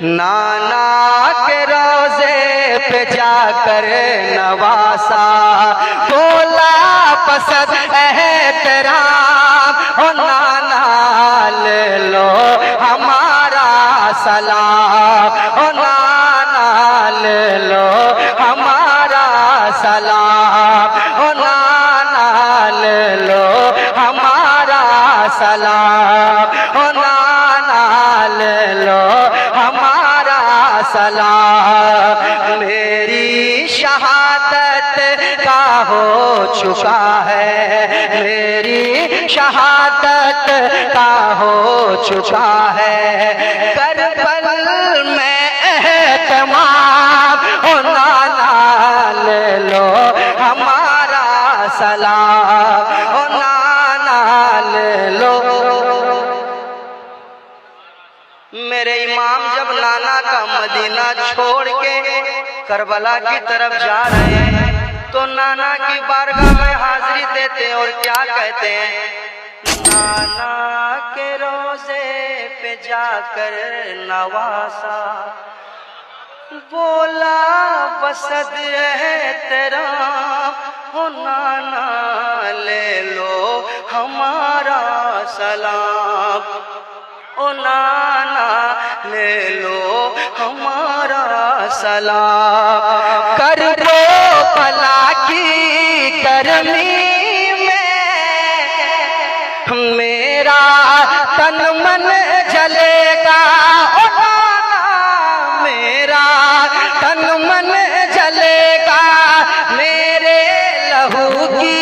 नाना के रोजे पे जाकर नवासा बोला पसंद एहतराम, ओ नाना ले लो हमारा सलाम, ओ नाना ले लो हमारा सलाम, ओ नाना ले लो हमारा सलाम, ओ नाना ले लो हमारा सलाम। मेरी शहादत का हो चुका है, मेरी शहादत का हो चुका है, करबल में एहतमाम, ओ नाना ले लो हमारा सलाम, ओ नाना ले लो। मेरे इमाम जब नाना का मदीना छोड़ के करबला की तरफ जा रहे हैं तो नाना की बारगाह में हाजिरी देते हैं और क्या कहते हैं, नाना के रोजे पे जाकर नवासा बोला बसद है तेरा, हो नाना ले लो हमारा सलाम, ओ नाना ले लो हमारा सलाम। करबो भला की गर्मी में मेरा तन मन जलेगा, ओ नाना मेरा तन मन जलेगा, मेरे लहू की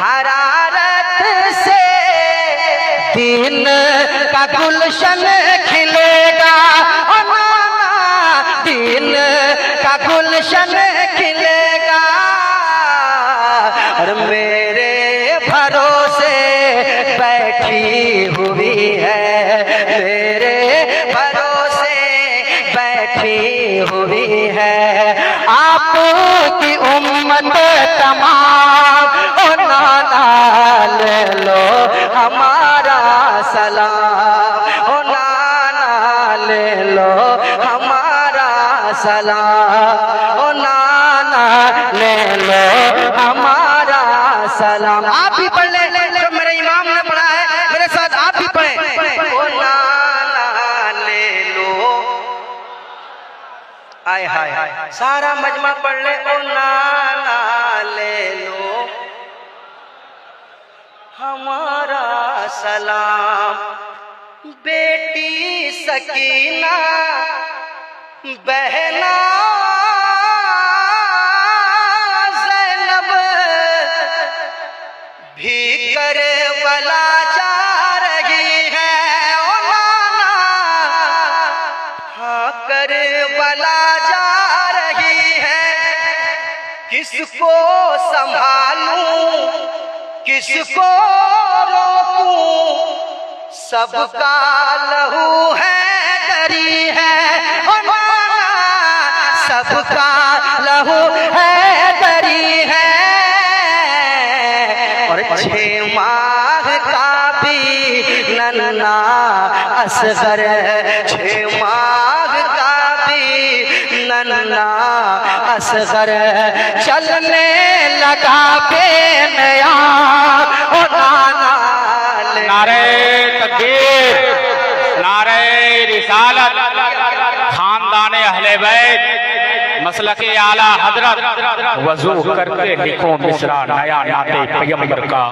हरारत से दीन का गुलशन खिलेगा, ओ नाना दीन का गुलशन खिलेगा। और मेरे भरोसे बैठी हुई है, मेरे भरोसे बैठी हुई है आपकी उम्मत तमाम, ओ नाना ले लो हमारा सलाम, ओ नाना ले लो हमारा सलाम, ओ नाना ले लो हमारा सलाम। आप भी पढ़ ले, जो मेरे इमाम ने पढ़ा है मेरे साथ आप भी पढ़े, ओ नाना ले लो, आय हाय सारा मजमा पढ़ ले, ओ नाना ले लो हमारा सलाम। बेटी सकीना बहना ज़ैनब भी करबला जा रही है, ओ नाना हाँ करबला जा रही है, किसको संभालूं किसको रोकूं, सबका लहू है दरी है, ओ नाना सबका लहू है दरी है। और 6 माह का भी नन्ना असगर, 6 माह का भी नन्ना असगर चलने लगा बेनया, ओ नाना नारे तकबीर, नारे रिसालत, खानदाने अहले बैत, मसलके आला हजरत, वजू करके लिखो मिसरा नया नाते पैगंबर का,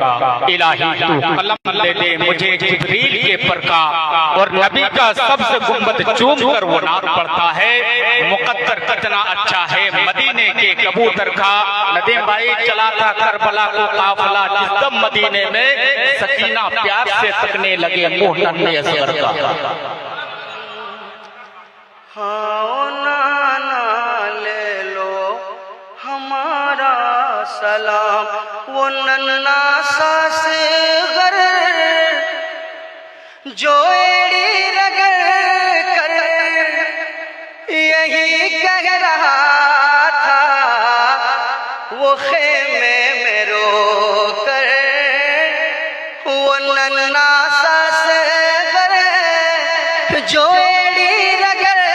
इलाही तू कलम ले दे मुझे जिब्रील के पर का, और नबी का सबसे गुंबद चूम कर वो नाम पड़ता है, मुकद्दर कितना अच्छा है मदीने के कबूतर का। नदीम भाई चला था करबला को काफिला, जिस दम मदीने में सकीना प्यार से तकने लगे मुंह नन्हे असगर का। हाँ नाना ले लो हमारा सलाम, वो नन्ना सा असगर जो एड़ी रगड़ कर यही कह रहा था, वो खेमे में रो कर, वो नन्ना सा असगर जो एड़ी रगड़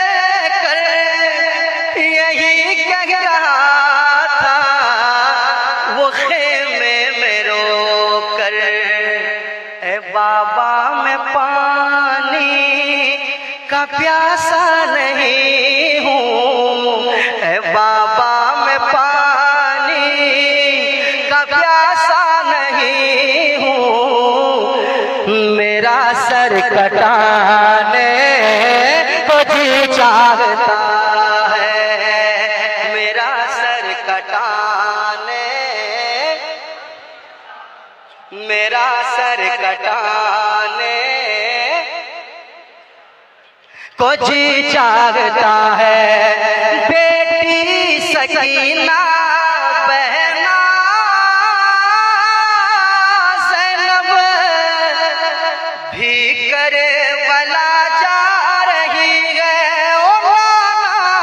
का प्यासा नहीं हूँ, ऐ बाबा मैं पानी का प्यासा नहीं हूँ। मेरा सर कटाने को जी चाहता है, मेरा सर कटाने, मेरा सर कटाने को जी चाहता है। बेटी सकीना बहना ज़ैनब भी करे बला जा रही है, ओ नाना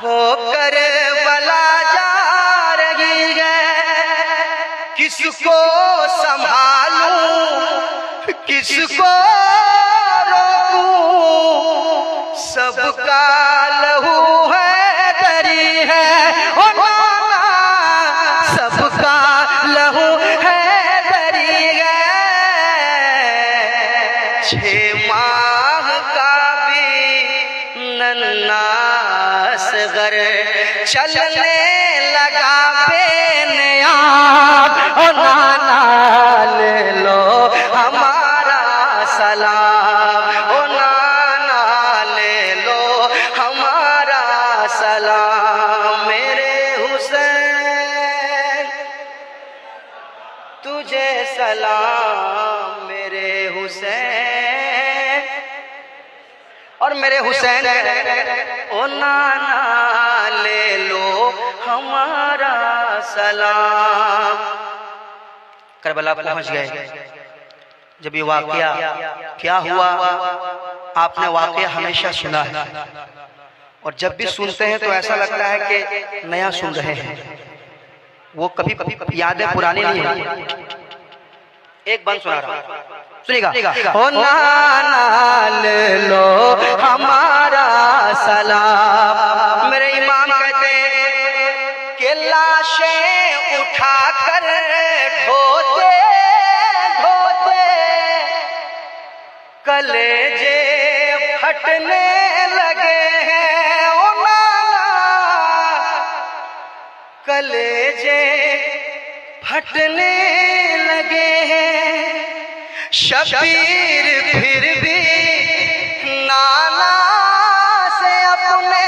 वो करे बला जा रही है। किसको संभालूं किसको रोकूं, सबका लहू है दरी है, ओ नाना सबका लहू है दरी है। 6 माह का भी नन्हा असगर चलने लगा बेनियाब, ओ नाना ले लो हमारा सलाम, ओ नाना ले लो हमारा सलाम। मेरे हुसैन तुझे सलाम, मेरे हुसैन और मेरे हुसैन, ओ नाना ले लो हमारा सलाम। करबला पहुंच गए। जब ये वाकया क्या हुआ, आपने वाकया हमेशा सुना है और जब भी सुनते हैं तो ऐसा लगता है कि नया सुन रहे हैं, वो कभी यादें पुरानी नहीं होती। एक बंद सुना रहा हूं, सुनिएगा। ओ नाना ले लो हमारा सलाम। मेरे इमाम कहते हैं कि लाशें उठाकर ढोते ढोते कलेजे फटने लगे हैं, ओ नाना कलेजे फटने लगे हैं। शबीर फिर भी नाना से अपने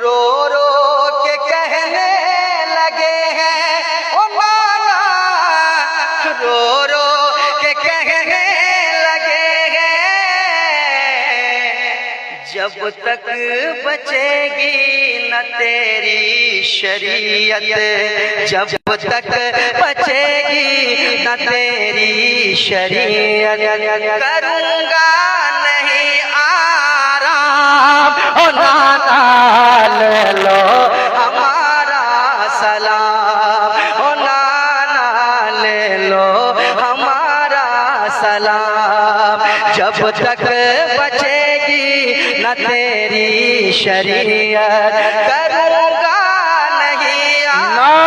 रो रो के कहने लगे हैं, ओ नाना रो रो के कहने लगे हैं। जब तक बचेगी न तेरी शरीयत, जब तक बचेगी न तेरी शरीयत, करूँगा नहीं आराम, ओ नाना ले लो हमारा सलाम, ओ नाना ले लो हमारा सलाम। जब तक बचेगी न तेरी शरीयत, करूँगा नहीं आराम।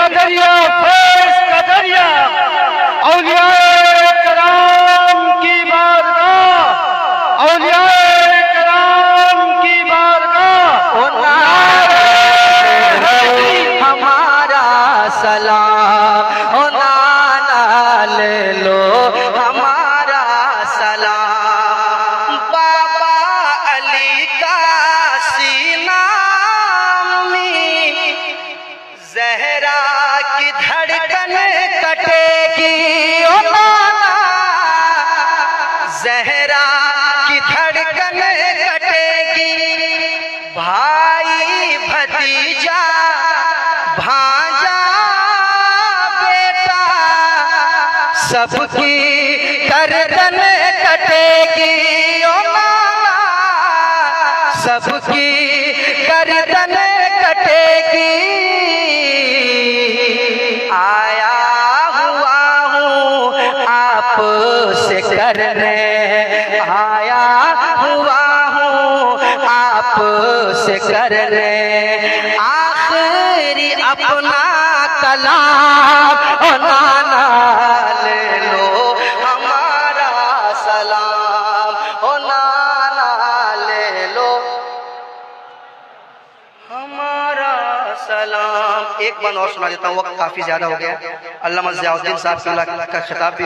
दरिया फैज़ का दरिया, औलियाए कराम की बारगाह, औलियाए कराम की बारगाह, ओ नाना हमारा सलाम, ओ नाना ले लो हमारा सलाम। बाबा अली का सीना में ज़हरा की धड़कन कटेगी, ओ नाना ज़हरा की धड़कन कटेगी। भाई भतीजा भांजा बेटा सबकी गर्दन कटेगी, ओ नाना सबकी की आया हुआ हूँ आप से करने, आया हुआ हूँ आप से करने, आखिरी अपना कलाम ओ नाना ले लो हमारा सलाम, ओ नाना ले लो हमारा सलाम। एक बार और सुना देता हूँ, वक्त काफी ज्यादा हो गया। अल्लामा ज़ियाउद्दीन साहब का खिताब भी